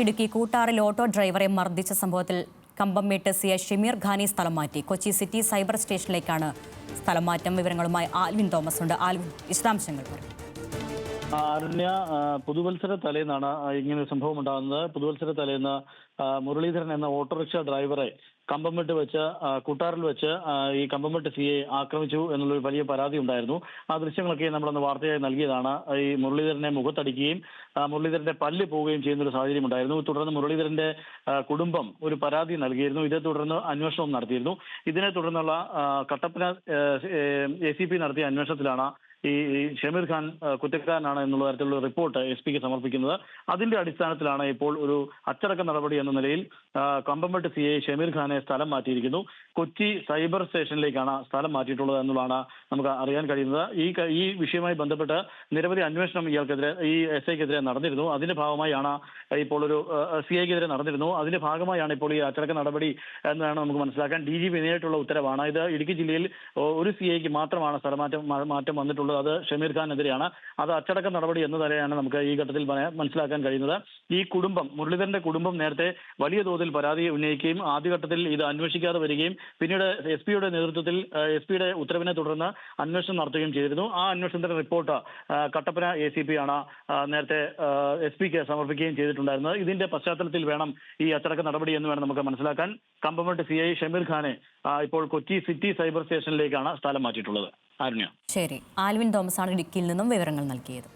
Idukki കൂട്ടാറിൽ auto ഡ്രൈവറെ മർദ്ദിച്ച സംഭവത്തിൽ കമ്പംമേട്ട് സിഐ ഷമീർ ഖാനി സ്ഥലം മാറ്റി. കൊച്ചി സിറ്റി സൈബർ സ്റ്റേഷനിലേക്കാണ് സ്ഥലം മാറ്റം. വിവരങ്ങളുമായി ആൽവിൻ തോമസ് ഉണ്ട്. ആൽവിൻ, വിശദാംശങ്ങൾ പറയും. അരുണ്യ, പുതുവത്സര തലേന്നാണ് ഇങ്ങനെ ഒരു സംഭവം ഉണ്ടാകുന്നത്. പുതുവത്സര തലേന്ന് മുരളീധരൻ എന്ന ഓട്ടോറിക്ഷ ഡ്രൈവറെ കമ്പംമെട്ട് വെച്ച് കൂട്ടാറിൽ വെച്ച് ഈ കമ്പംമെട്ട് സിയെ ആക്രമിച്ചു എന്നുള്ളൊരു വലിയ പരാതി ഉണ്ടായിരുന്നു. ആ ദൃശ്യങ്ങളൊക്കെ നമ്മളന്ന് വാർത്തയായി നൽകിയതാണ്. ഈ മുരളീധരനെ മുഖത്തടിക്കുകയും മുരളീധരന്റെ പല്ല് പോവുകയും ചെയ്യുന്ന ഒരു സാഹചര്യം ഉണ്ടായിരുന്നു. തുടർന്ന് മുരളീധരന്റെ കുടുംബം ഒരു പരാതി നൽകിയിരുന്നു. ഇതേ തുടർന്ന് അന്വേഷണവും നടത്തിയിരുന്നു. ഇതിനെ തുടർന്നുള്ള കട്ടപ്പന ACP നടത്തിയ അന്വേഷണത്തിലാണ് ഈ ഷമീർ ഖാൻ കുറ്റക്കാരനാണ് എന്നുള്ള തരത്തിലുള്ള റിപ്പോർട്ട് SP-ക്ക് സമർപ്പിക്കുന്നത്. അതിന്റെ അടിസ്ഥാനത്തിലാണ് ഇപ്പോൾ ഒരു അച്ചടക്ക നടപടി എന്ന നിലയിൽ കമ്പംമെട്ട് CI ഷമീർ ഖാനെ സ്ഥലം മാറ്റിയിരിക്കുന്നു. കൊച്ചി സൈബർ സ്റ്റേഷനിലേക്കാണ് സ്ഥലം മാറ്റിയിട്ടുള്ളത് എന്നുള്ളതാണ് നമുക്ക് അറിയാൻ കഴിയുന്നത്. ഈ വിഷയവുമായി ബന്ധപ്പെട്ട് നിരവധി അന്വേഷണം ഇയാൾക്കെതിരെ, ഈ SI-ക്കെതിരെ നടന്നിരുന്നു. അതിന്റെ ഭാഗമായാണ് ഇപ്പോൾ ഒരു CI-ക്കെതിരെ നടന്നിരുന്നു. അതിന്റെ ഭാഗമായാണ് ഇപ്പോൾ ഈ അച്ചടക്ക നടപടി എന്നാണ് നമുക്ക് മനസ്സിലാക്കാൻ. DGP നേരിട്ടുള്ള ഉത്തരവാണ് ഇത്. ഇടുക്കി ജില്ലയിൽ ഒരു CI-ക്ക് മാത്രമാണ് സ്ഥലമാറ്റം വന്നിട്ടുള്ളത്. അത് ഷമീർ ഖാനെതിരെയാണ്. അത് അച്ചടക്ക നടപടി എന്ന നിലയാണ് നമുക്ക് ഈ ഘട്ടത്തിൽ മനസ്സിലാക്കാൻ കഴിയുന്നത്. ഈ കുടുംബം, മുരളീധരന്റെ കുടുംബം നേരത്തെ വലിയ തോതിൽ പരാതി ഉന്നയിക്കുകയും ആദ്യഘട്ടത്തിൽ ഇത് അന്വേഷിക്കാതെ വരികയും പിന്നീട് SP-യുടെ നേതൃത്വത്തിൽ SP-യുടെ ഉത്തരവിനെ തുടർന്ന് അന്വേഷണം നടത്തുകയും ചെയ്തിരുന്നു. ആ അന്വേഷണത്തിന്റെ റിപ്പോർട്ട് കട്ടപ്പന ACP ആണ് നേരത്തെ SP-ക്ക് സമർപ്പിക്കുകയും ചെയ്തിട്ടുണ്ടായിരുന്നത്. ഇതിന്റെ പശ്ചാത്തലത്തിൽ വേണം ഈ അച്ചടക്ക നടപടി എന്ന് വേണം നമുക്ക് മനസ്സിലാക്കാൻ. കമ്പംമെട്ട് CI ഷമീർ ഖാനെ ഇപ്പോൾ കൊച്ചി സിറ്റി സൈബർ സ്റ്റേഷനിലേക്കാണ് സ്ഥലം മാറ്റിയിട്ടുള്ളത്. ആരുണ്യ. ശരി, ആൽവിൻ തോമസ് ആണ് ഇടുക്കിയിൽ നിന്നും വിവരങ്ങൾ നൽകിയത്.